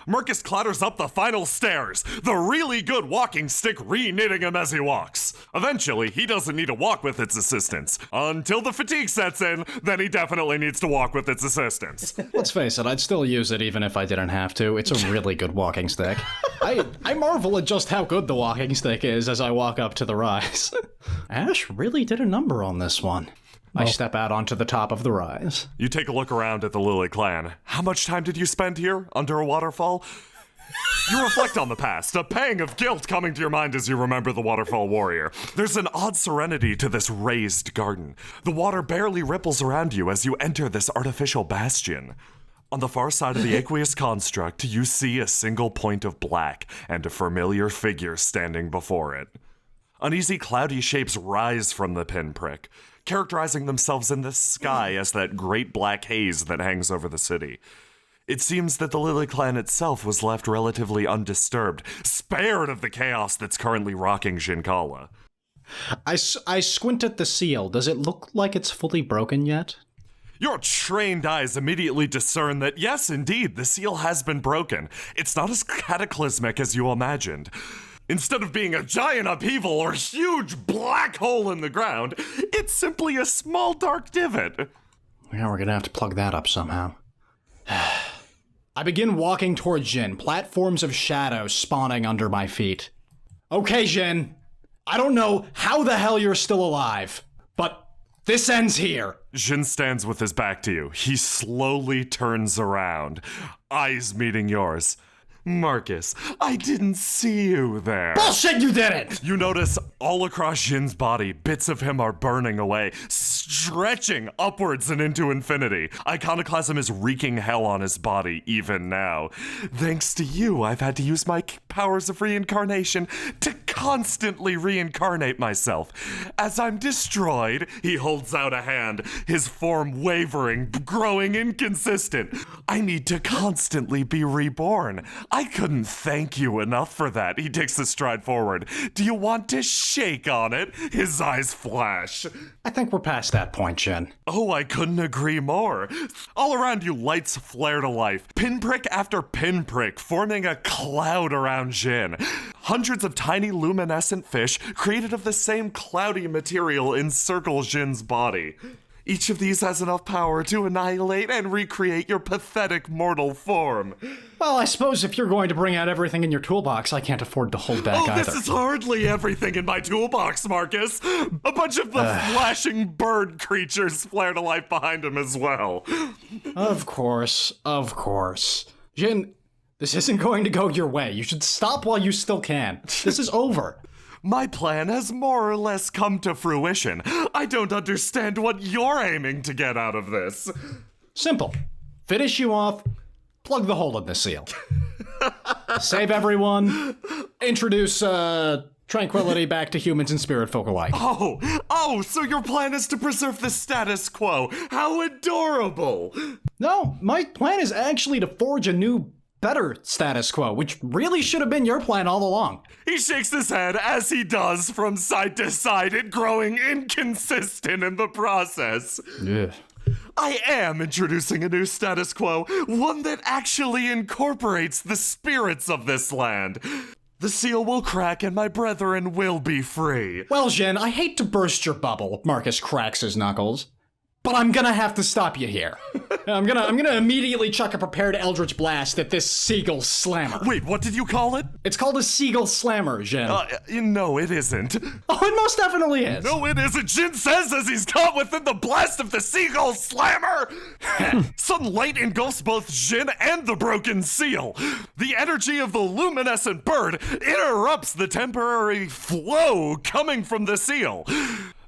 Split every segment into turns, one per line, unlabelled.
Marcus clatters up the final stairs, the really good walking stick re-knitting him as he walks. Eventually, he doesn't need to walk with its assistance. Until the fatigue sets in, then he definitely needs to walk with its assistance.
Let's face it, I'd still use it even if I didn't have to. It's a really good walking stick. I marvel at just how good the walking stick is as I walk up to the rise. Ash really did a number on this one. I step out onto the top of the rise.
You take a look around at the Lily clan. How much time did you spend here, under a waterfall? You reflect on the past, a pang of guilt coming to your mind as you remember the waterfall warrior. There's an odd serenity to this raised garden. The water barely ripples around you as you enter this artificial bastion. On the far side of the aqueous construct, you see a single point of black and a familiar figure standing before it. Uneasy cloudy shapes rise from the pinprick, characterizing themselves in the sky as that great black haze that hangs over the city. It seems that the Lily clan itself was left relatively undisturbed, spared of the chaos that's currently rocking Shinkala.
I squint at the seal. Does it look like it's fully broken yet?
Your trained eyes immediately discern that yes, indeed, the seal has been broken. It's not as cataclysmic as you imagined. Instead of being a giant upheaval or huge black hole in the ground, it's simply a small dark divot.
Yeah, we're gonna have to plug that up somehow. I begin walking toward Jinn, platforms of shadow spawning under my feet. Okay, Jinn, I don't know how the hell you're still alive, but this ends here.
Jinn stands with his back to you. He slowly turns around, eyes meeting yours. Marcus, I didn't see you there.
Bullshit, you didn't!
You notice all across Jinn's body, bits of him are burning away, stretching upwards and into infinity. Iconoclasm is wreaking hell on his body, even now. Thanks to you, I've had to use my powers of reincarnation to constantly reincarnate myself. As I'm destroyed, he holds out a hand, his form wavering, growing inconsistent. I need to constantly be reborn. I couldn't thank you enough for that. He takes a stride forward. Do you want to shake on it? His eyes flash.
I think we're past that point, Jinn.
Oh, I couldn't agree more. All around you, lights flare to life. Pinprick after pinprick, forming a cloud around Jinn. Hundreds of tiny luminescent fish, created of the same cloudy material, encircle Jinn's body. Each of these has enough power to annihilate and recreate your pathetic mortal form.
Well, I suppose if you're going to bring out everything in your toolbox, I can't afford to hold back either.
This is hardly everything in my toolbox, Marcus. A bunch of the flashing bird creatures flare to life behind him as well.
Of course. Jinn, this isn't going to go your way. You should stop while you still can. This is over.
My plan has more or less come to fruition. I don't understand what you're aiming to get out of this.
Simple. Finish you off, plug the hole in the seal. Save everyone, introduce tranquility back to humans and spirit folk alike.
Oh, so your plan is to preserve the status quo. How adorable.
No, my plan is actually to forge a new, better status quo, which really should have been your plan all along.
He shakes his head as he does from side to side, it growing inconsistent in the process.
Yeah.
I am introducing a new status quo, one that actually incorporates the spirits of this land. The seal will crack and my brethren will be free.
Well, Jinn, I hate to burst your bubble, Marcus cracks his knuckles, but I'm gonna have to stop you here. I'm gonna immediately chuck a prepared Eldritch Blast at this Seagull Slammer.
Wait, what did you call it?
It's called a Seagull Slammer, Jinn.
No, it isn't.
Oh, it most definitely is.
No, it isn't. Jinn says as he's caught within the blast of the Seagull Slammer. Sudden light engulfs both Jinn and the broken seal. The energy of the luminescent bird interrupts the temporary flow coming from the seal.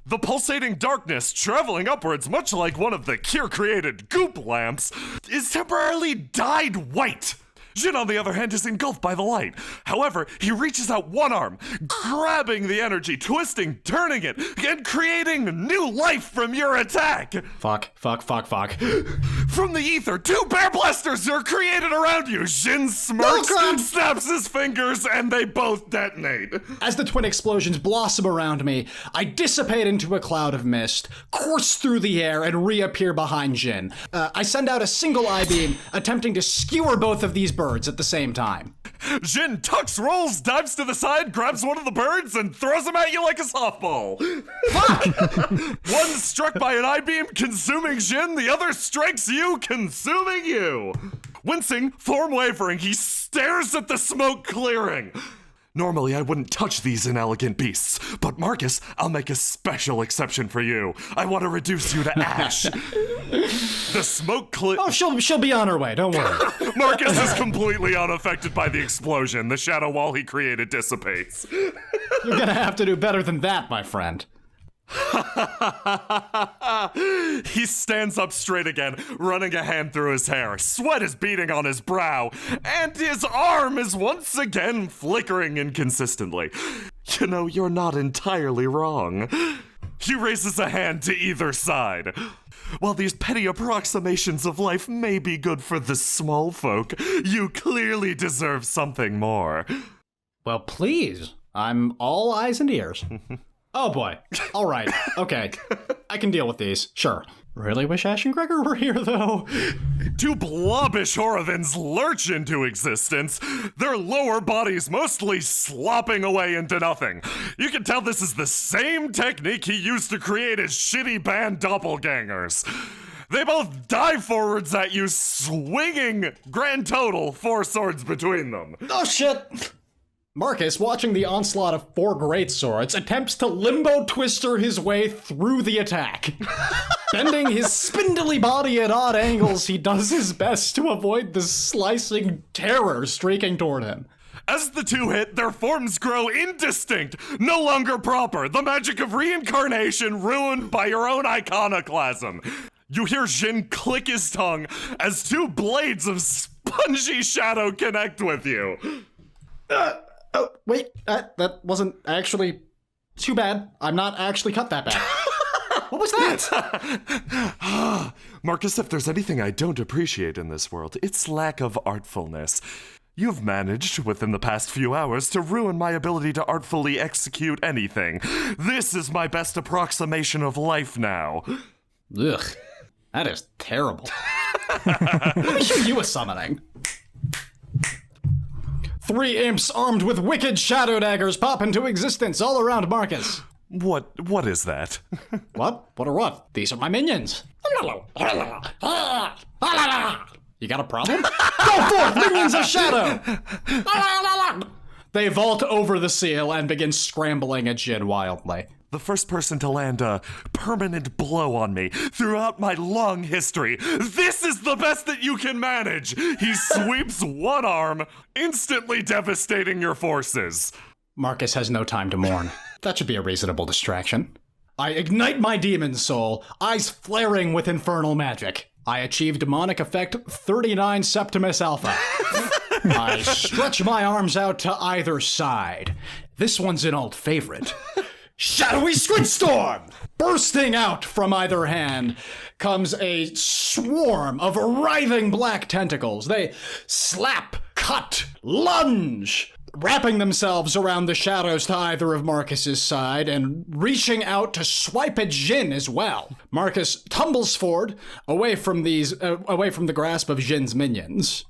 The pulsating darkness, traveling upwards much like one of the Kier created goop lamps, is temporarily dyed white. Jinn, on the other hand, is engulfed by the light. However, he reaches out one arm, grabbing the energy, twisting, turning it, and creating new life from your attack.
Fuck.
From the ether, 2 bear blasters are created around you. Jinn smirks, snaps his fingers, and they both detonate.
As the twin explosions blossom around me, I dissipate into a cloud of mist, course through the air, and reappear behind Jinn. I send out a single eye beam, attempting to skewer both of these birds birds at the same time.
Jinn tucks, rolls, dives to the side, grabs one of the birds, and throws him at you like a softball. Fuck! One struck by an I-beam, consuming Jinn, the other strikes you, consuming you. Wincing, form wavering, he stares at the smoke clearing. Normally, I wouldn't touch these inelegant beasts, but Marcus, I'll make a special exception for you. I want to reduce you to ash. The smoke
Oh, she'll be on her way, don't worry.
Marcus is completely unaffected by the explosion. The shadow wall he created dissipates.
You're gonna have to do better than that, my friend.
He stands up straight again, running a hand through his hair. Sweat is beading on his brow, and his arm is once again flickering inconsistently. You know, you're not entirely wrong. He raises a hand to either side. While these petty approximations of life may be good for the small folk, you clearly deserve something more.
Well, please. I'm all eyes and ears. Oh boy. All right. Okay. I can deal with these. Sure. Really wish Ash and Gregor were here, though.
Two blobbish Horovins lurch into existence, their lower bodies mostly slopping away into nothing. You can tell this is the same technique he used to create his shitty band doppelgangers. They both dive forwards at you, swinging, grand total, 4 swords between them.
Oh shit! Marcus, watching the onslaught of 4 great swords, attempts to limbo twister his way through the attack. Bending his spindly body at odd angles, he does his best to avoid the slicing terror streaking toward him.
As the two hit, their forms grow indistinct, no longer proper, the magic of reincarnation ruined by your own iconoclasm. You hear Jinn click his tongue as 2 blades of spongy shadow connect with you.
Oh, wait, that wasn't actually too bad. I'm not actually cut that bad. What was that?
Marcus, if there's anything I don't appreciate in this world, it's lack of artfulness. You've managed, within the past few hours, to ruin my ability to artfully execute anything. This is my best approximation of life now.
Ugh, that is terrible. Let me show you a summoning. 3 imps armed with wicked shadow daggers pop into existence all around Marcus.
What is that?
What? What are what? These are my minions. You got a problem? Go forth, minions of shadow! They vault over the seal and begin scrambling at Jinn wildly.
The first person to land a permanent blow on me throughout my long history. This is the best that you can manage. He sweeps one arm, instantly devastating your forces.
Marcus has no time to mourn. That should be a reasonable distraction. I ignite my demon soul, eyes flaring with infernal magic. I achieve demonic effect 39 Septimus Alpha. I stretch my arms out to either side. This one's an old favorite. Shadowy Squid Storm! Bursting out from either hand comes a swarm of writhing black tentacles. They slap, cut, lunge, wrapping themselves around the shadows to either of Marcus's side and reaching out to swipe at Jinn as well. Marcus tumbles forward, away from the grasp of Jinn's minions.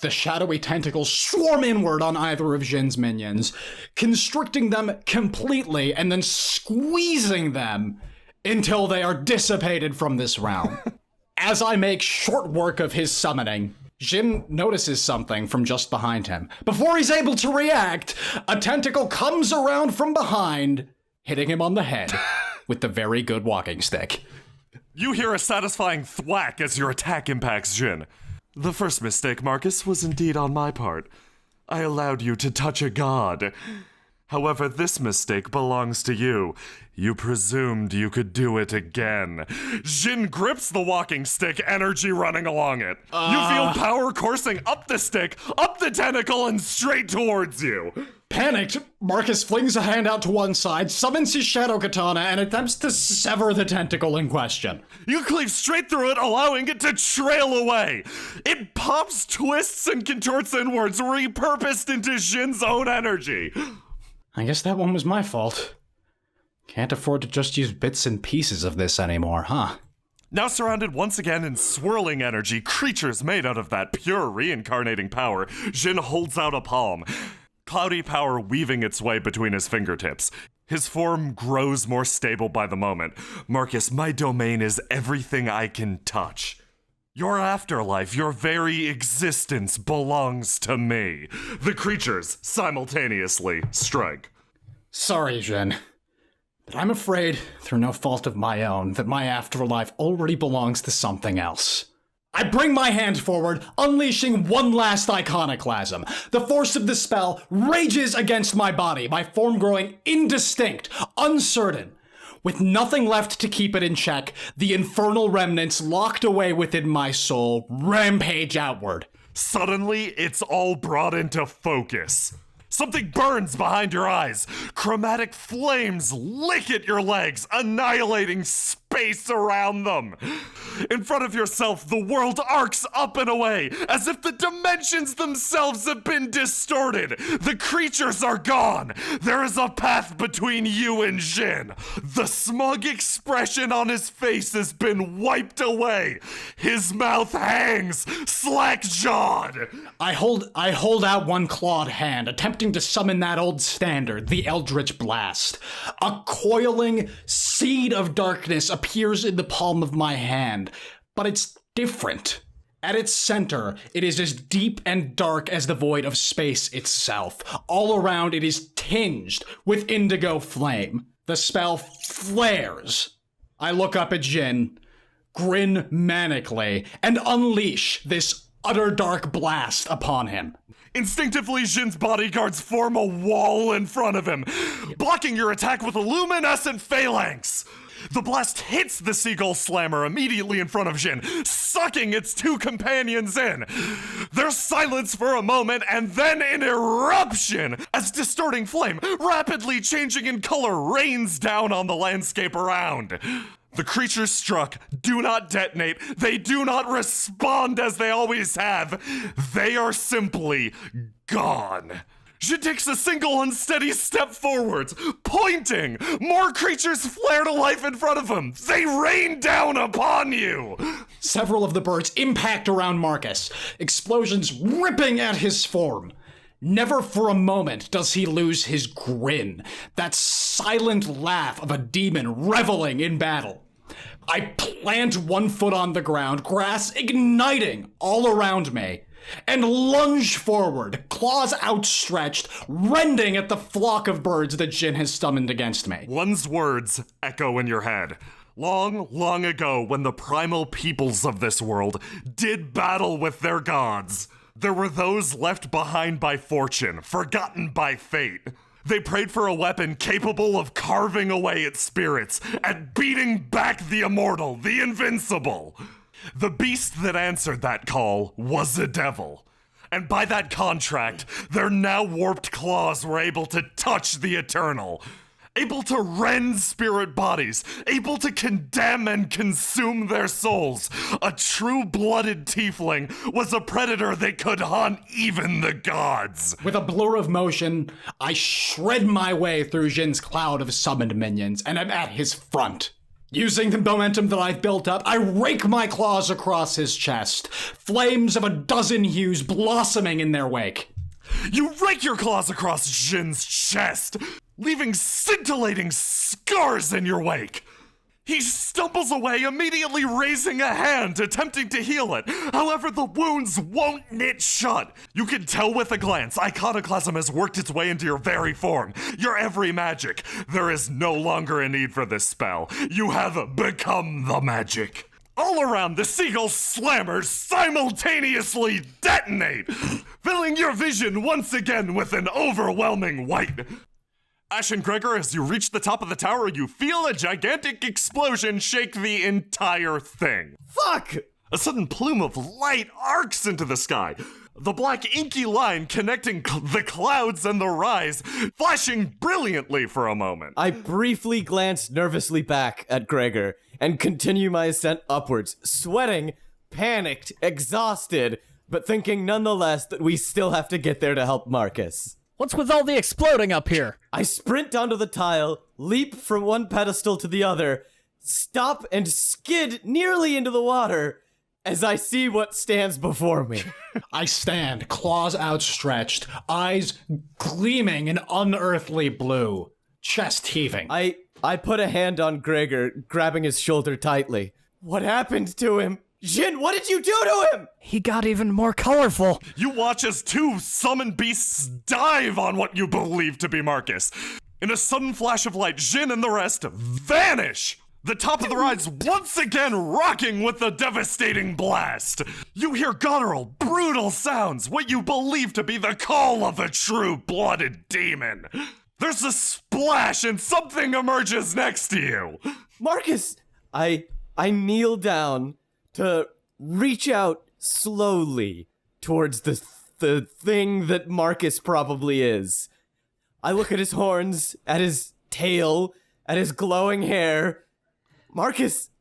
The shadowy tentacles swarm inward on either of Jinn's minions, constricting them completely and then squeezing them until they are dissipated from this realm. As I make short work of his summoning, Jinn notices something from just behind him. Before he's able to react, a tentacle comes around from behind, hitting him on the head with the very good walking stick.
You hear a satisfying thwack as your attack impacts Jinn. The first mistake, Marcus, was indeed on my part. I allowed you to touch a god. However, this mistake belongs to you. You presumed you could do it again. Jinn grips the walking stick, energy running along it. You feel power coursing up the stick, up the tentacle, and straight towards you.
Panicked, Marcus flings a hand out to one side, summons his shadow katana, and attempts to sever the tentacle in question.
You cleave straight through it, allowing it to trail away. It pops, twists, and contorts inwards, repurposed into Jinn's own energy.
I guess that one was my fault. Can't afford to just use bits and pieces of this anymore, huh?
Now surrounded once again in swirling energy, creatures made out of that pure reincarnating power, Jinn holds out a palm. Cloudy power weaving its way between his fingertips. His form grows more stable by the moment. Marcus, my domain is everything I can touch. Your afterlife, your very existence belongs to me. The creatures simultaneously strike.
Sorry, Jinn, but I'm afraid, through no fault of my own, that my afterlife already belongs to something else. I bring my hand forward, unleashing one last iconoclasm. The force of the spell rages against my body, my form growing indistinct, uncertain. With nothing left to keep it in check, the infernal remnants locked away within my soul rampage outward.
Suddenly, it's all brought into focus. Something burns behind your eyes. Chromatic flames lick at your legs, annihilating space around them. In front of yourself, the world arcs up and away, as if the dimensions themselves have been distorted. The creatures are gone. There is a path between you and Jinn. The smug expression on his face has been wiped away. His mouth hangs, slack-jawed.
I hold out one clawed hand, attempting to summon that old standard, the Eldritch Blast. A coiling seed of darkness appears in the palm of my hand, but it's different. At its center, it is as deep and dark as the void of space itself. All around, it is tinged with indigo flame. The spell flares. I look up at Jinn, grin manically, and unleash this utter dark blast upon him.
Instinctively, Jinn's bodyguards form a wall in front of him, blocking your attack with a luminescent phalanx. The blast hits the seagull slammer immediately in front of Jinn, sucking its two companions in. There's silence for a moment and then an eruption as distorting flame, rapidly changing in color, rains down on the landscape around. The creatures struck do not detonate. They do not respond as they always have. They are simply gone. Jinn takes a single unsteady step forwards, pointing. More creatures flare to life in front of him. They rain down upon you.
Several of the birds impact around Marcus, explosions ripping at his form. Never for a moment does he lose his grin, that silent laugh of a demon reveling in battle. I plant one foot on the ground, grass igniting all around me, and lunge forward, claws outstretched, rending at the flock of birds that Jinn has summoned against me.
One's words echo in your head. Long, long ago, when the primal peoples of this world did battle with their gods, there were those left behind by fortune, forgotten by fate. They prayed for a weapon capable of carving away its spirits and beating back the immortal, the invincible. The beast that answered that call was a devil. And by that contract, their now warped claws were able to touch the eternal. Able to rend spirit bodies, able to condemn and consume their souls. A true-blooded tiefling was a predator that could hunt even the gods.
With a blur of motion, I shred my way through Jinn's cloud of summoned minions, and I'm at his front. Using the momentum that I've built up, I rake my claws across his chest, flames of a dozen hues blossoming in their wake.
You rake your claws across Jinn's chest, leaving scintillating scars in your wake. He stumbles away, immediately raising a hand, attempting to heal it. However, the wounds won't knit shut. You can tell with a glance, iconoclasm has worked its way into your very form, your every magic. There is no longer a need for this spell. You have become the magic. All around, the seagull slammers simultaneously detonate, filling your vision once again with an overwhelming white. Ash and Gregor, as you reach the top of the tower, you feel a gigantic explosion shake the entire thing.
Fuck!
A sudden plume of light arcs into the sky. The black inky line connecting the clouds and the rise, flashing brilliantly for a moment.
I briefly glance nervously back at Gregor and continue my ascent upwards, sweating, panicked, exhausted, but thinking nonetheless that we still have to get there to help Marcus.
What's with all the exploding up here?
I sprint onto the tile, leap from one pedestal to the other, stop and skid nearly into the water as I see what stands before me.
I stand, claws outstretched, eyes gleaming in unearthly blue, chest heaving.
I put a hand on Gregor, grabbing his shoulder tightly. What happened to him? Jinn, what did you do to him?
He got even more colorful.
You watch as two summoned beasts dive on what you believe to be Marcus. In a sudden flash of light, Jinn and the rest vanish. The top of the ride's once again rocking with the devastating blast. You hear guttural, brutal sounds, what you believe to be the call of a true-blooded demon. There's a splash and something emerges next to you.
Marcus, I kneel down to reach out slowly towards the thing that Marcus probably is. I look at his horns, at his tail, at his glowing hair. Marcus,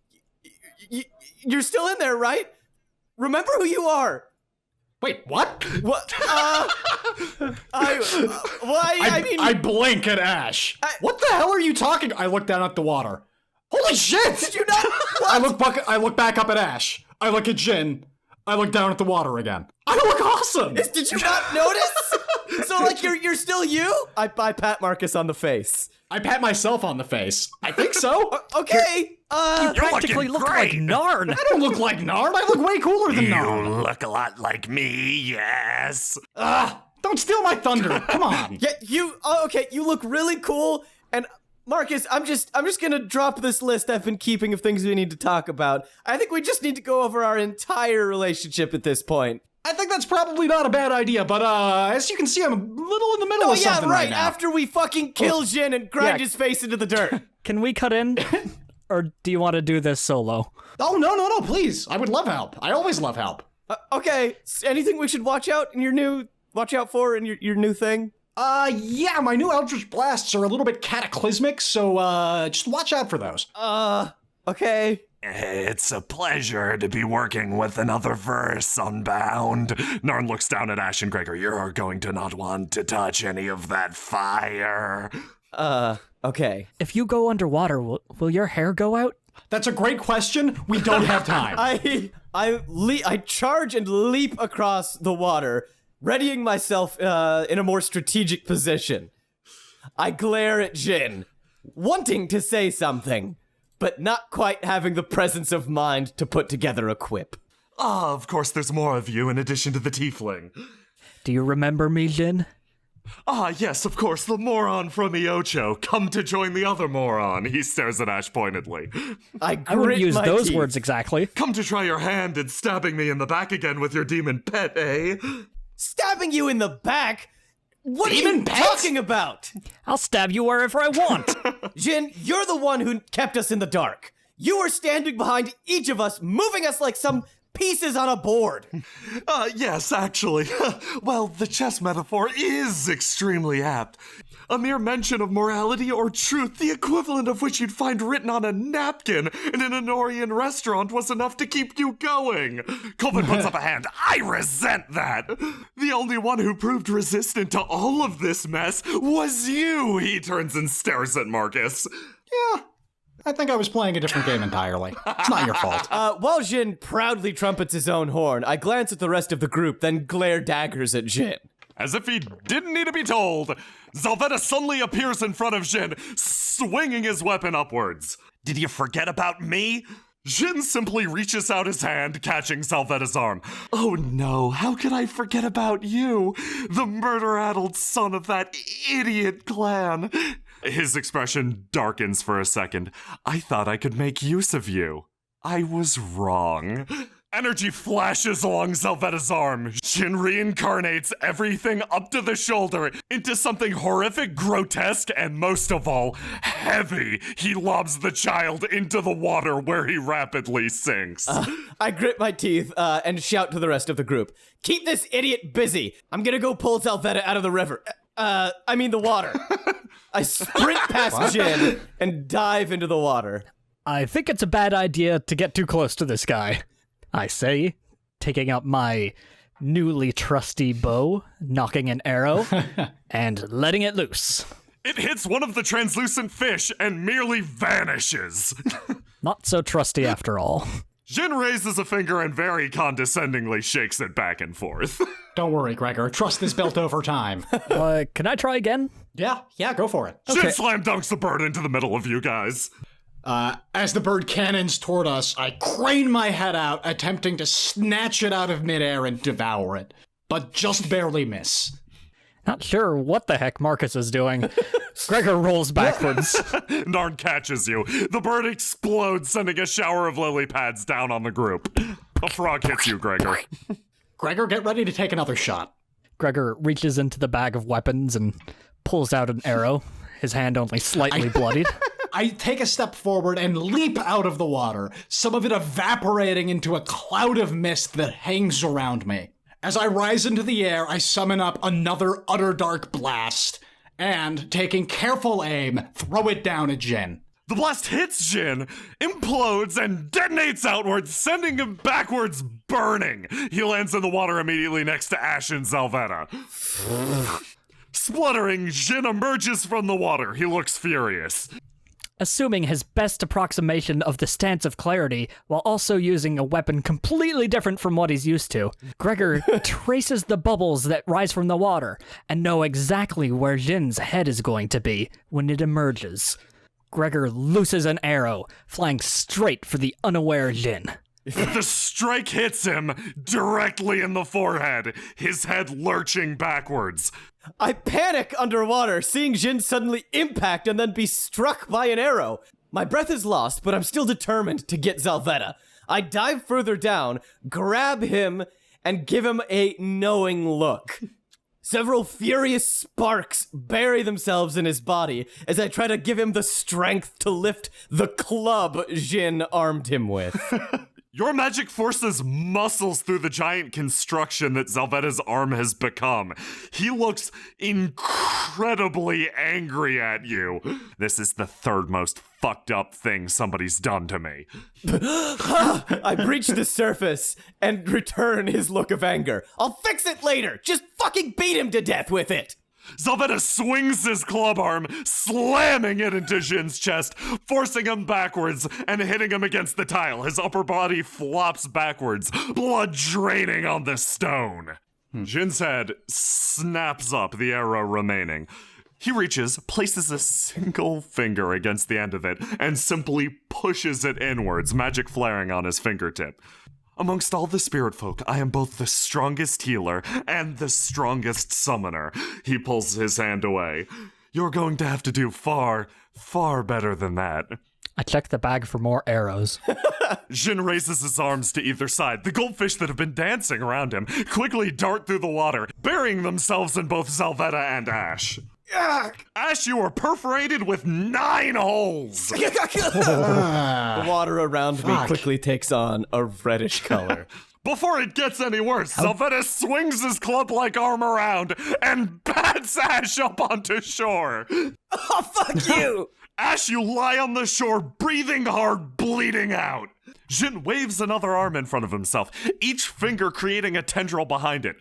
you're still in there, right? Remember who you are.
Wait, what?
What? I mean...
I blink at Ash. What the hell are you talking? I look down at the water. Holy shit!
Did you not? What?
I look back up at Ash. I look at Jinn. I look down at the water again. I look awesome!
Did you not notice? So, like, you're still you? I pat Marcus on the face.
I pat myself on the face. I think so.
Okay,
You practically look like Narn.
I don't look like Narn. I look way cooler than Narn.
You look a lot like me, yes.
Don't steal my thunder. Come on.
Yeah, okay, you look really cool, and Marcus, I'm just gonna drop this list I've been keeping of things we need to talk about. I think we just need to go over our entire relationship at this point.
I think that's probably not a bad idea, but as you can see, I'm a little in the middle of something right now.
After we fucking kill Jinn and grind his face into the dirt.
Can we cut in? Or do you want to do this solo?
Oh, no, please. I would love help. I always love help.
Okay, anything we should watch out for in your new thing?
Yeah, my new Eldritch Blasts are a little bit cataclysmic, so just watch out for those.
Okay.
It's a pleasure to be working with another verse, Unbound. Narn looks down at Ash and Gregor. You're going to not want to touch any of that fire.
Okay.
If you go underwater, will your hair go out?
That's a great question. We don't have time.
I charge and leap across the water, readying myself in a more strategic position. I glare at Jinn, wanting to say something, but not quite having the presence of mind to put together a quip.
Of course there's more of you in addition to the tiefling.
Do you remember me, Jinn?
Yes, of course, the moron from the Ocho. Come to join the other moron. He stares at Ash pointedly.
I wouldn't use those words exactly.
Come to try your hand at stabbing me in the back again with your demon pet, eh?
Stabbing you in the back? What are you talking about?
I'll stab you wherever I want.
Jinn, you're the one who kept us in the dark. You were standing behind each of us, moving us like some pieces on a board.
Yes, actually. Well, the chess metaphor is extremely apt. A mere mention of morality or truth, the equivalent of which you'd find written on a napkin in an Honorian restaurant, was enough to keep you going. Colvin puts up a hand. I resent that. The only one who proved resistant to all of this mess was you. He turns and stares at Marcus.
Yeah, I think I was playing a different game entirely. It's not your fault.
While Jinn proudly trumpets his own horn, I glance at the rest of the group, then glare daggers at Jinn.
As if he didn't need to be told, Zalvetta suddenly appears in front of Jinn, swinging his weapon upwards. Did you forget about me? Jinn simply reaches out his hand, catching Zalvetta's arm. Oh no, how could I forget about you? The murder-addled son of that idiot clan. His expression darkens for a second. I thought I could make use of you. I was wrong. Energy flashes along Zalvetta's arm. Jinn reincarnates everything up to the shoulder into something horrific, grotesque, and most of all, heavy. He lobs the child into the water where he rapidly sinks.
I grit my teeth and shout to the rest of the group. Keep this idiot busy. I'm gonna go pull Zalvetta out of the river. The water. I sprint past Jinn and dive into the water.
I think it's a bad idea to get too close to this guy. I say, taking out my newly trusty bow, knocking an arrow, and letting it loose.
It hits one of the translucent fish and merely vanishes.
Not so trusty after all.
Jinn raises a finger and very condescendingly shakes it back and forth.
Don't worry, Gregor. Trust is built over time.
Can I try again?
Yeah, go for it.
Jinn slam dunks the bird into the middle of you guys.
As the bird cannons toward us, I crane my head out, attempting to snatch it out of midair and devour it, but just barely miss.
Not sure what the heck Marcus is doing. Gregor rolls backwards.
Narn catches you. The bird explodes, sending a shower of lily pads down on the group. A frog hits you, Gregor.
Gregor, get ready to take another shot.
Gregor reaches into the bag of weapons and pulls out an arrow, his hand only slightly bloodied.
I take a step forward and leap out of the water, some of it evaporating into a cloud of mist that hangs around me. As I rise into the air, I summon up another utter dark blast, and, taking careful aim, throw it down at Jinn.
The blast hits Jinn, implodes, and detonates outwards, sending him backwards, burning. He lands in the water immediately next to Ash and Zelvetta. Spluttering, Jinn emerges from the water. He looks furious.
Assuming his best approximation of the stance of clarity, while also using a weapon completely different from what he's used to, Gregor traces the bubbles that rise from the water and know exactly where Jinn's head is going to be when it emerges. Gregor looses an arrow, flying straight for the unaware Jinn.
The strike hits him directly in the forehead, his head lurching backwards.
I panic underwater, seeing Jinn suddenly impact and then be struck by an arrow. My breath is lost, but I'm still determined to get Zelvetta. I dive further down, grab him, and give him a knowing look. Several furious sparks bury themselves in his body as I try to give him the strength to lift the club Jinn armed him with.
Your magic forces muscles through the giant construction that Zelvetta's arm has become. He looks incredibly angry at you. This is the third most fucked up thing somebody's done to me.
I breach the surface and return his look of anger. I'll fix it later. Just fucking beat him to death with it.
Zelvetta swings his club arm, slamming it into Jinn's chest, forcing him backwards and hitting him against the tile. His upper body flops backwards, blood draining on the stone. Jinn's head snaps up, the arrow remaining. He reaches, places a single finger against the end of it, and simply pushes it inwards, magic flaring on his fingertip. Amongst all the spirit folk, I am both the strongest healer and the strongest summoner. He pulls his hand away. You're going to have to do far, far better than that.
I check the bag for more arrows.
Jinn raises his arms to either side. The goldfish that have been dancing around him quickly dart through the water, burying themselves in both Zelvetta and Ash. Ash, you are perforated with 9 holes!
The water around me quickly takes on a reddish color.
Before it gets any worse, Zelvetta swings his club-like arm around and bats Ash up onto shore.
Oh, fuck you!
Ash, you lie on the shore, breathing hard, bleeding out. Jinn waves another arm in front of himself, each finger creating a tendril behind it.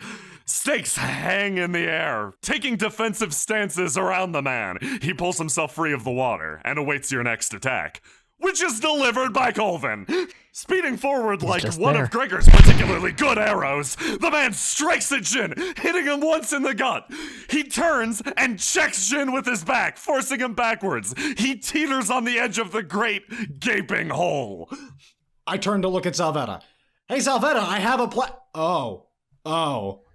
Stakes hang in the air, taking defensive stances around the man. He pulls himself free of the water and awaits your next attack, which is delivered by Colvin. Speeding forward like one of Gregor's particularly good arrows, the man strikes at Jinn, hitting him once in the gut. He turns and checks Jinn with his back, forcing him backwards. He teeters on the edge of the great gaping hole.
I turn to look at Zelvetta. Hey, Zelvetta, I have a Oh.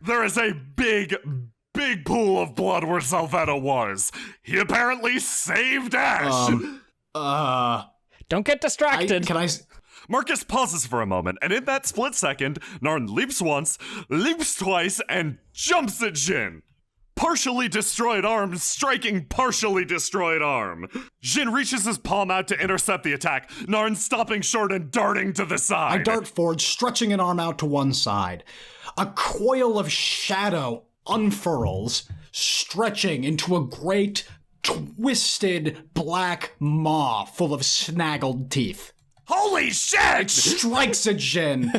There is a big pool of blood where Zelvetta was. He apparently saved Ash.
Don't get distracted.
Marcus pauses for a moment, and in that split second, Narn leaps once, leaps twice, and jumps at Jinn. Partially destroyed arm striking partially destroyed arm. Jinn reaches his palm out to intercept the attack, Narn stopping short and darting to the side.
I dart forward, stretching an arm out to one side. A coil of shadow unfurls, stretching into a great, twisted black maw full of snaggled teeth.
Holy shit!
It strikes at Jinn,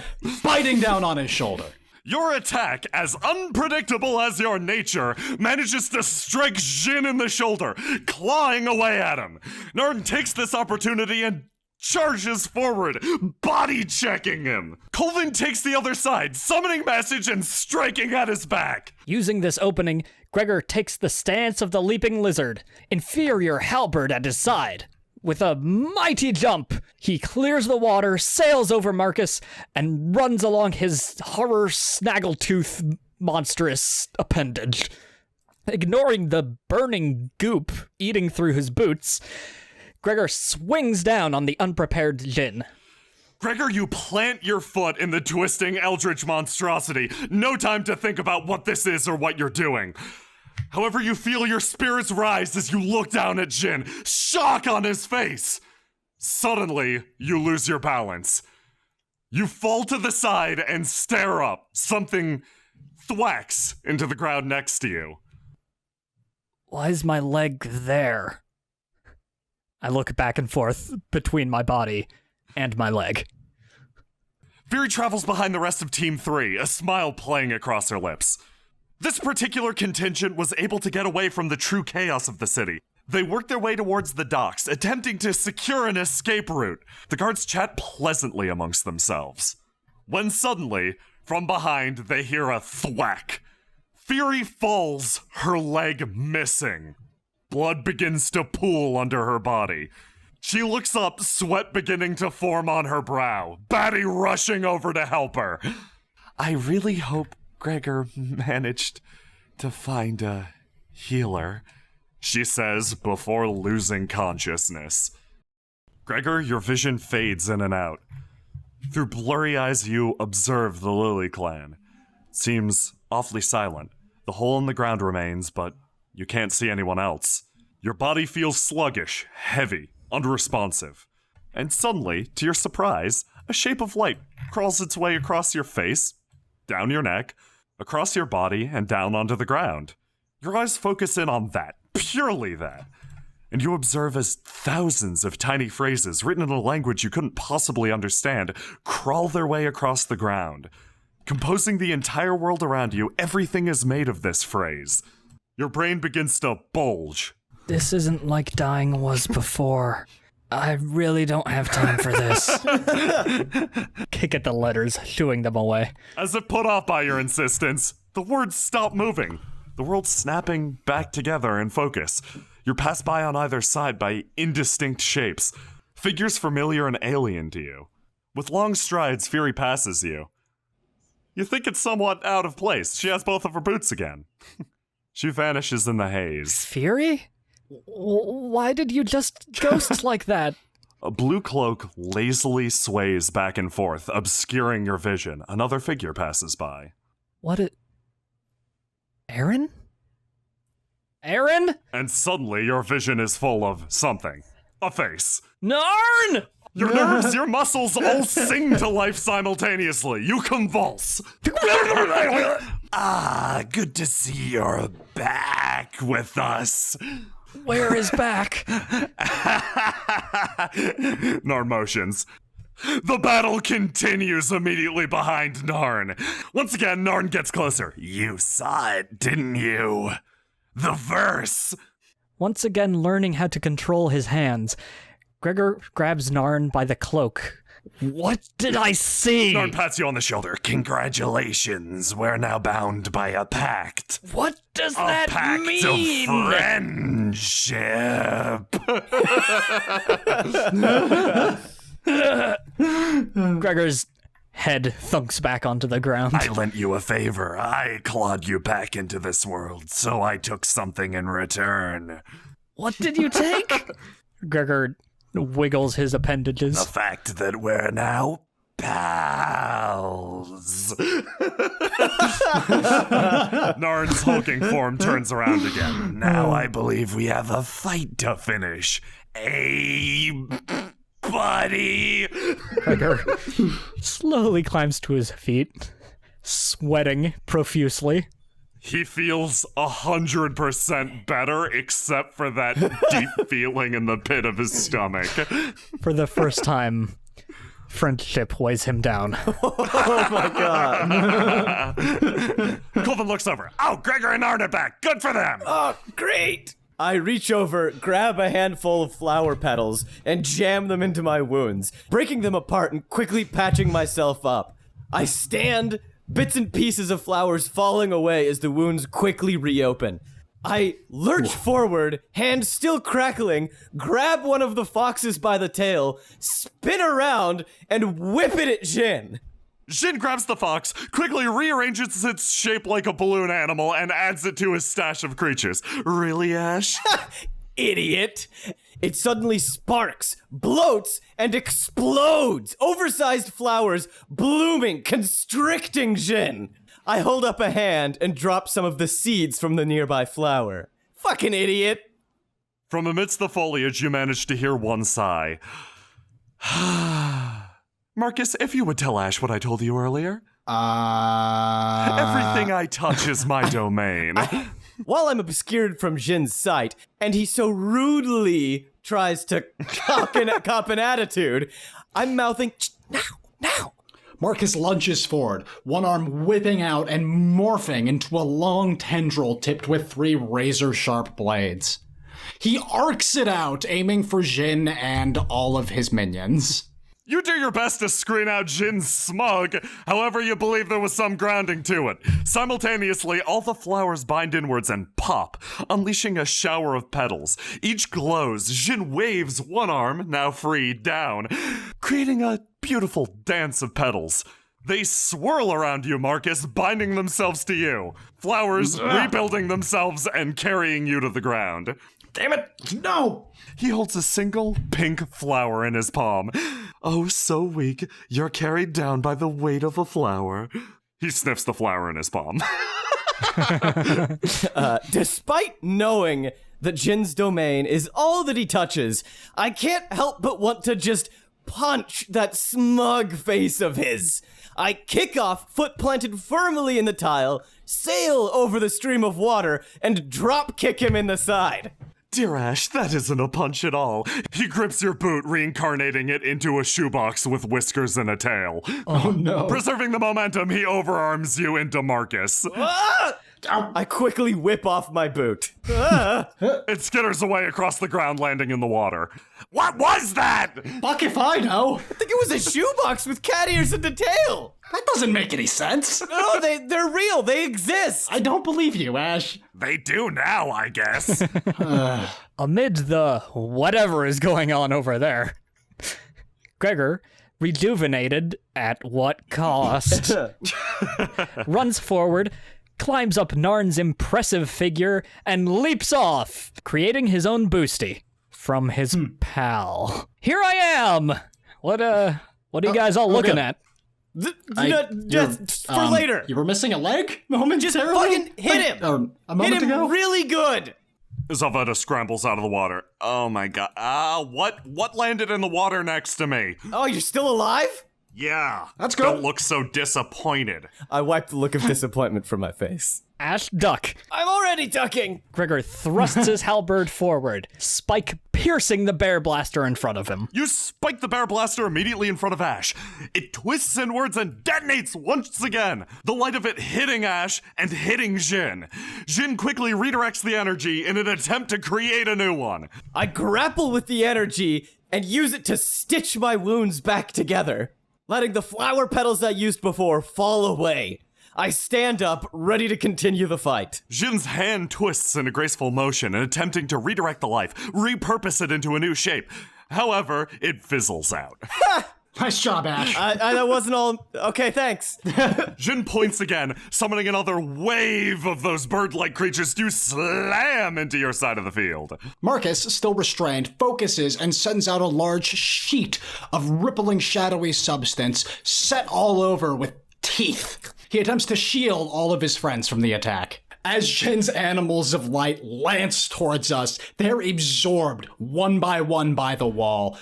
biting down on his shoulder.
Your attack, as unpredictable as your nature, manages to strike Jinn in the shoulder, clawing away at him. Narn takes this opportunity and charges forward, body-checking him. Colvin takes the other side, summoning message and striking at his back.
Using this opening, Gregor takes the stance of the leaping lizard, inferior halberd at his side. With a mighty jump, he clears the water, sails over Marcus, and runs along his horror snaggletooth monstrous appendage. Ignoring the burning goop eating through his boots, Gregor swings down on the unprepared Jinn.
Gregor, you plant your foot in the twisting eldritch monstrosity. No time to think about what this is or what you're doing. However, you feel your spirits rise as you look down at Jinn, shock on his face. Suddenly, you lose your balance. You fall to the side and stare up. Something thwacks into the ground next to you.
Why is my leg there? I look back and forth between my body and my leg.
Fury travels behind the rest of Team 3, a smile playing across her lips. This particular contingent was able to get away from the true chaos of the city. They worked their way towards the docks, attempting to secure an escape route. The guards chat pleasantly amongst themselves. When suddenly, from behind, they hear a thwack. Fury falls, her leg missing. Blood begins to pool under her body. She looks up, sweat beginning to form on her brow. Batty rushing over to help her. I really hope Gregor managed to find a healer, she says before losing consciousness. Gregor, your vision fades in and out. Through blurry eyes, you observe the Lily clan. Seems awfully silent. The hole in the ground remains, but you can't see anyone else. Your body feels sluggish, heavy, unresponsive. And suddenly, to your surprise, a shape of light crawls its way across your face, down your neck, across your body, and down onto the ground. Your eyes focus in on that, purely that. And you observe as thousands of tiny phrases written in a language you couldn't possibly understand crawl their way across the ground. Composing the entire world around you, everything is made of this phrase. Your brain begins to bulge.
This isn't like dying was before. I really don't have time for this. Kick at the letters, shooing them away.
As if put off by your insistence, the words stop moving. The world snapping back together in focus. You're passed by on either side by indistinct shapes, figures familiar and alien to you. With long strides, Fury passes you. You think it's somewhat out of place. She has both of her boots again. She vanishes in the haze.
Fury? Why did you just ghost like that?
A blue cloak lazily sways back and forth, obscuring your vision. Another figure passes by.
What it... Aaron? Aaron?
And suddenly your vision is full of something. A face.
Narn!
Your nerves, your muscles all sing to life simultaneously. You convulse. Good to see you're back with us.
Where is back?
Narn motions. The battle continues immediately behind Narn. Once again, Narn gets closer. You saw it, didn't you? The verse.
Once again learning how to control his hands, Gregor grabs Narn by the cloak. What did I see?
Narn pats you on the shoulder. Congratulations, we're now bound by a pact.
What does
A
that
pact
mean?
of friendship.
Gregor's head thunks back onto the ground.
I lent you a favor. I clawed you back into this world, so I took something in return.
What did you take? Gregor wiggles his appendages.
The fact that we're now pals. Narn's hulking form turns around again. Now I believe we have a fight to finish. Buddy.
Gregor slowly climbs to his feet, sweating profusely.
He feels 100% better, except for that deep feeling in the pit of his stomach.
For the first time, friendship weighs him down.
Oh my god.
Colvin looks over. Oh, Gregor and Arn are back. Good for them.
Oh, great! I reach over, grab a handful of flower petals, and jam them into my wounds, breaking them apart and quickly patching myself up. I stand, bits and pieces of flowers falling away as the wounds quickly reopen. I lurch forward, hand still crackling, grab one of the foxes by the tail, spin around, and whip it at Jinn.
Jinn grabs the fox, quickly rearranges its shape like a balloon animal, and adds it to his stash of creatures. Really, Ash?
Idiot! It suddenly sparks, bloats, and explodes! Oversized flowers blooming, constricting Jinn! I hold up a hand and drop some of the seeds from the nearby flower. Fucking idiot!
From amidst the foliage, you manage to hear one sigh. Marcus, if you would tell Ash what I told you earlier. Everything I touch is my domain.
While I'm obscured from Jinn's sight, and he so rudely tries to cop an attitude, I'm mouthing, now!
Marcus lunges forward, one arm whipping out and morphing into a long tendril tipped with 3 razor-sharp blades. He arcs it out, aiming for Jinn and all of his minions.
You do your best to screen out Jinn's smug, however you believe there was some grounding to it. Simultaneously, all the flowers bind inwards and pop, unleashing a shower of petals. Each glows. Jinn waves one arm, now free, down, creating a beautiful dance of petals. They swirl around you, Marcus, binding themselves to you. Flowers rebuilding themselves and carrying you to the ground.
Damn it! No!
He holds a single pink flower in his palm. Oh, so weak, you're carried down by the weight of a flower. He sniffs the flower in his palm.
Despite knowing that Jinn's domain is all that he touches, I can't help but want to just punch that smug face of his. I kick off, foot planted firmly in the tile, sail over the stream of water, and drop kick him in the side.
Dear Ash, that isn't a punch at all. He grips your boot, reincarnating it into a shoebox with whiskers and a tail.
Oh no.
Preserving the momentum, he overarms you into Marcus.
I quickly whip off my boot.
It skitters away across the ground, landing in the water. What was that?
Fuck if I know!
I think it was a shoebox with cat ears and a tail.
That doesn't make any sense!
No, they're real. They exist.
I don't believe you, Ash.
They do now, I guess.
Amid the whatever is going on over there, Gregor, rejuvenated at what cost, runs forward, climbs up Narn's impressive figure, and leaps off, creating his own boosty from his pal. Here I am! What are you guys all looking at?
Just for later.
You were missing a leg momentarily?
Fucking hit him!
A moment
Hit him
ago?
really good!
Zeta scrambles out of the water. Oh my god. What landed in the water next to me?
Oh, you're still alive?
Yeah.
That's good.
Don't look so disappointed.
I wiped the look of disappointment from my face.
Ash, duck.
I'm already ducking!
Gregor thrusts his halberd forward, spike piercing the bear blaster in front of him.
You spike the bear blaster immediately in front of Ash. It twists inwards and detonates once again, the light of it hitting Ash and hitting Jinn. Jinn quickly redirects the energy in an attempt to create a new one.
I grapple with the energy and use it to stitch my wounds back together, letting the flower petals I used before fall away. I stand up, ready to continue the fight.
Jinn's hand twists in a graceful motion, attempting to redirect the life, repurpose it into a new shape. However, it fizzles out.
Nice job, Ash.
That wasn't all. Okay, thanks.
Jinn points again, summoning another wave of those bird-like creatures to slam into your side of the field.
Marcus, still restrained, focuses and sends out a large sheet of rippling shadowy substance set all over with teeth. He attempts to shield all of his friends from the attack. As Jinn's animals of light lance towards us, they're absorbed one by the wall,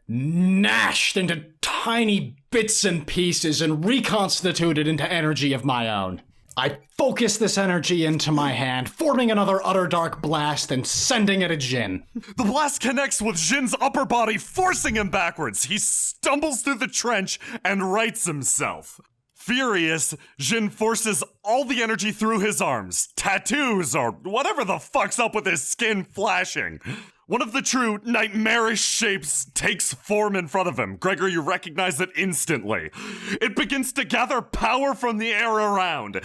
gnashed into tiny bits and pieces and reconstituted into energy of my own. I focus this energy into my hand, forming another utter dark blast and sending it at Jinn.
The blast connects with Jinn's upper body, forcing him backwards. He stumbles through the trench and rights himself. Furious, Jinn forces all the energy through his arms, tattoos, or whatever the fuck's up with his skin flashing. One of the true nightmarish shapes takes form in front of him. Gregor, you recognize it instantly. It begins to gather power from the air around.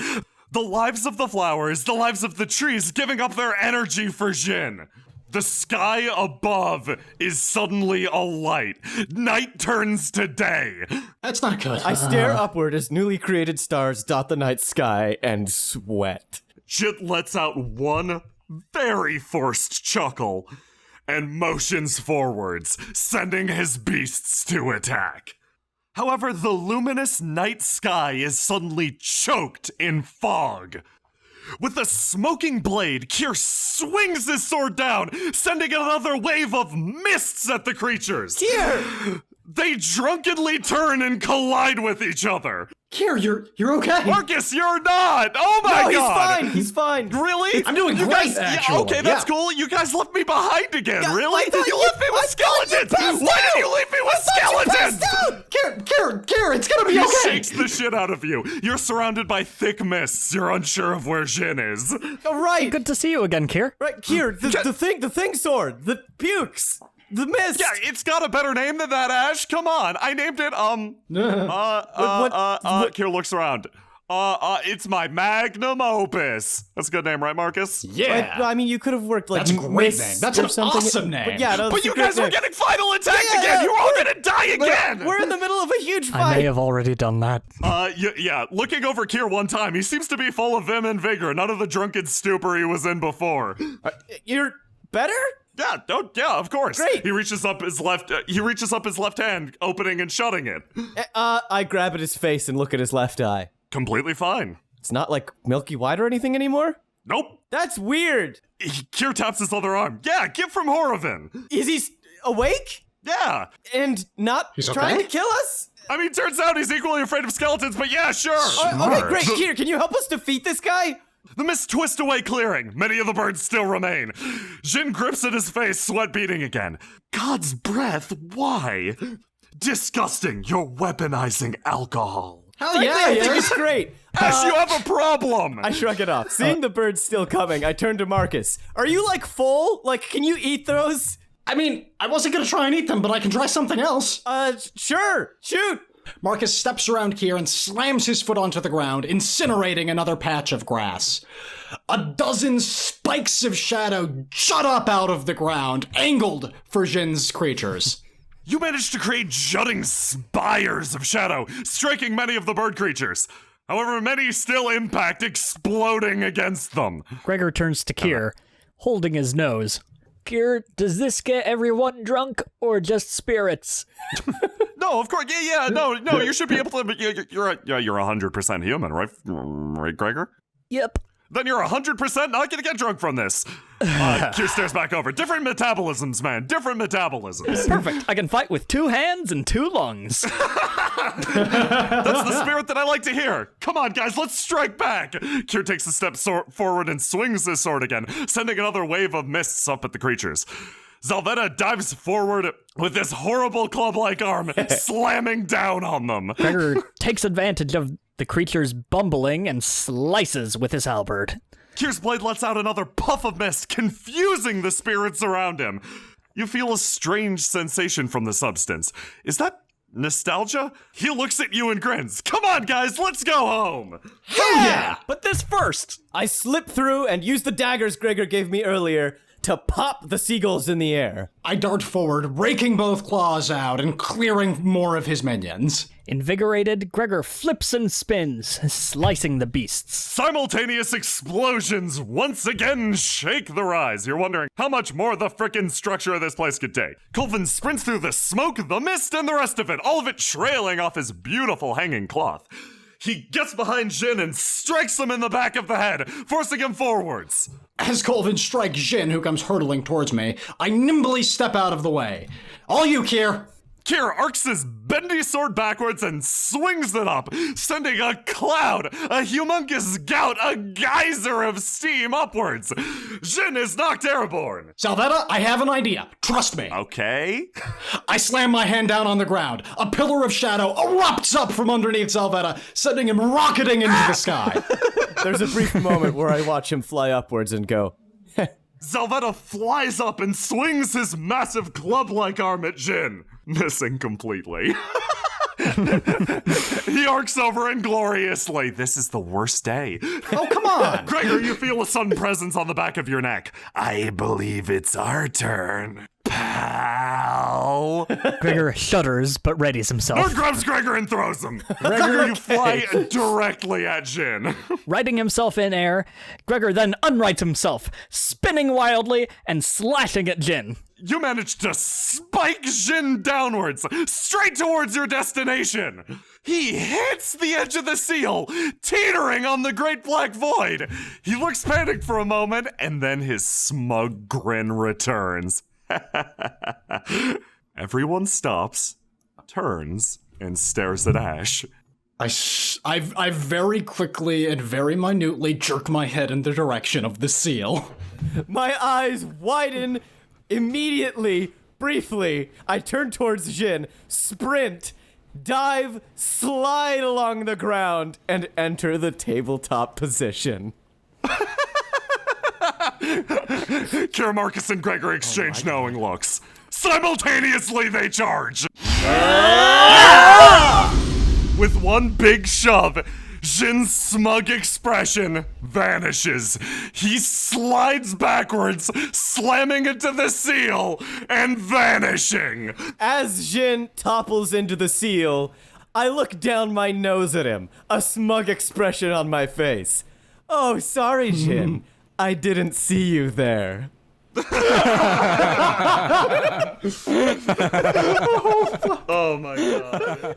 The lives of the flowers, the lives of the trees, giving up their energy for Jinn. The sky above is suddenly alight. Night turns to day.
That's not good.
I stare upward as newly created stars dot the night sky and sweat.
Jinn lets out one very forced chuckle and motions forwards, sending his beasts to attack. However, the luminous night sky is suddenly choked in fog. With a smoking blade, Kier swings his sword down, sending another wave of mists at the creatures.
Kier!
They drunkenly turn and collide with each other.
Kier, you're okay.
Marcus, you're not! Oh my
No,
god!
he's fine.
Really?
I'm doing
You
great,
guys,
actually.
okay, that's
Yeah.
cool. You guys left me behind again,
Yeah,
really?
I thought
You
you-
left me with
I thought you
skeletons!
passed
Why did
out!
you leave me with skeletons?
Kier, it's gonna be
He
okay.
shakes the shit out of you. You're surrounded by thick mists. You're unsure of where Jinn is.
Oh, right.
Good to see you again, Kier.
Right, Kier, the thing sword, the pukes, the mist.
Yeah, it's got a better name than that, Ash. Come on. I named it, Kier looks around. It's my magnum opus. That's a good name, right, Marcus?
Yeah.
I mean, you could have worked like
That's a great
mist
name. That's
or
an
something.
awesome name.
But yeah, no,
But
it's a
you
great
guys were
name.
getting final attacked
Yeah,
again!
yeah,
You're all
we're-
gonna die again!
We're in the middle of a huge
I
fight.
may have already done that.
Yeah, looking over Kier one time, he seems to be full of vim and vigor. None of the drunken stupor he was in before.
You're better?
Yeah, of course.
Great.
He reaches up his left hand, opening and shutting it.
I grab at his face and look at his left eye.
Completely fine.
It's not like milky white or anything anymore?
Nope.
That's weird.
Kier taps his other arm. Yeah, get from Horovin.
Is he awake?
Yeah.
And not
He's
trying
okay?
to kill us?
I mean, turns out he's equally afraid of skeletons, but yeah, sure.
Okay, great. Kier, can you help us defeat this guy?
The mist twists away, clearing. Many of the birds still remain. Jinn grips at his face, sweat beating again. God's breath, why? Disgusting, you're weaponizing alcohol.
Hell
Frankly, I think
yeah.
it's great.
Ash, you have a problem!
I shrug it off. Seeing the birds still coming, I turn to Marcus. Are you like full? Like, can you eat those?
I mean, I wasn't gonna try and eat them, but I can try something else.
Sure. Shoot.
Marcus steps around Kier and slams his foot onto the ground, incinerating another patch of grass. A dozen spikes of shadow jut up out of the ground, angled for Jinn's creatures.
You managed to create jutting spires of shadow, striking many of the bird creatures. However, many still impact, exploding against them.
Gregor turns to Kier, holding his nose. Kier, does this get everyone drunk or just spirits?
No, of course, no, you should be able to. You're 100% human, right, Gregor?
Yep.
Then you're 100% not gonna get drunk from this. Kier stares back over. Different metabolisms, man. Different metabolisms.
Perfect. I can fight with 2 hands and 2 lungs.
That's the spirit that I like to hear. Come on, guys, let's strike back. Kier takes a step forward and swings his sword again, sending another wave of mists up at the creatures. Zalvetta dives forward with this horrible club-like arm, slamming down on them.
Gregor takes advantage of the creature's bumbling and slices with his halberd.
Kier's blade lets out another puff of mist, confusing the spirits around him. You feel a strange sensation from the substance. Is that nostalgia? He looks at you and grins. Come on, guys, let's go home.
Hell yeah!
But this first!
I slip through and use the daggers Gregor gave me earlier to pop the seagulls in the air.
I dart forward, raking both claws out and clearing more of his minions.
Invigorated, Gregor flips and spins, slicing the beasts.
Simultaneous explosions once again shake the rise. You're wondering how much more the frickin' structure of this place could take. Colvin sprints through the smoke, the mist, and the rest of it, all of it trailing off his beautiful hanging cloth. He gets behind Jinn and strikes him in the back of the head, forcing him forwards.
As Colvin strikes Jinn, who comes hurtling towards me, I nimbly step out of the way. All you, Kier.
Kier arcs his bendy sword backwards and swings it up, sending a cloud, a humongous gout, a geyser of steam upwards. Jinn is knocked airborne.
Salvetta, I have an idea. Trust me.
Okay.
I slam my hand down on the ground. A pillar of shadow erupts up from underneath Salvetta, sending him rocketing into the sky.
There's a brief moment where I watch him fly upwards and go,
Salvetta flies up and swings his massive club-like arm at Jinn, missing completely. He arcs over ingloriously. This is the worst day.
Oh, come on.
Gregor, you feel a sudden presence on the back of your neck. I believe it's our turn, pal.
Gregor shudders but readies himself.
Or grabs Gregor and throws him. Gregor, you fly directly at Jinn.
Righting himself in air, Gregor then unrights himself, spinning wildly and slashing at Jinn.
You manage to spike Jinn downwards, straight towards your destination. He hits the edge of the seal, teetering on the great black void. He looks panicked for a moment, and then his smug grin returns. Everyone stops, turns, and stares at Ash.
I very quickly and very minutely jerk my head in the direction of the seal.
my eyes widen immediately, briefly. I turn towards Jinn, sprint, dive, slide along the ground, and enter the tabletop position.
Kier, Marcus, and Gregor exchange knowing looks. Simultaneously, they charge! With one big shove, Jinn's smug expression vanishes. He slides backwards, slamming into the seal, and vanishing.
As Jinn topples into the seal, I look down my nose at him, a smug expression on my face. Oh, sorry, Jinn. I didn't see you there.
Oh my god.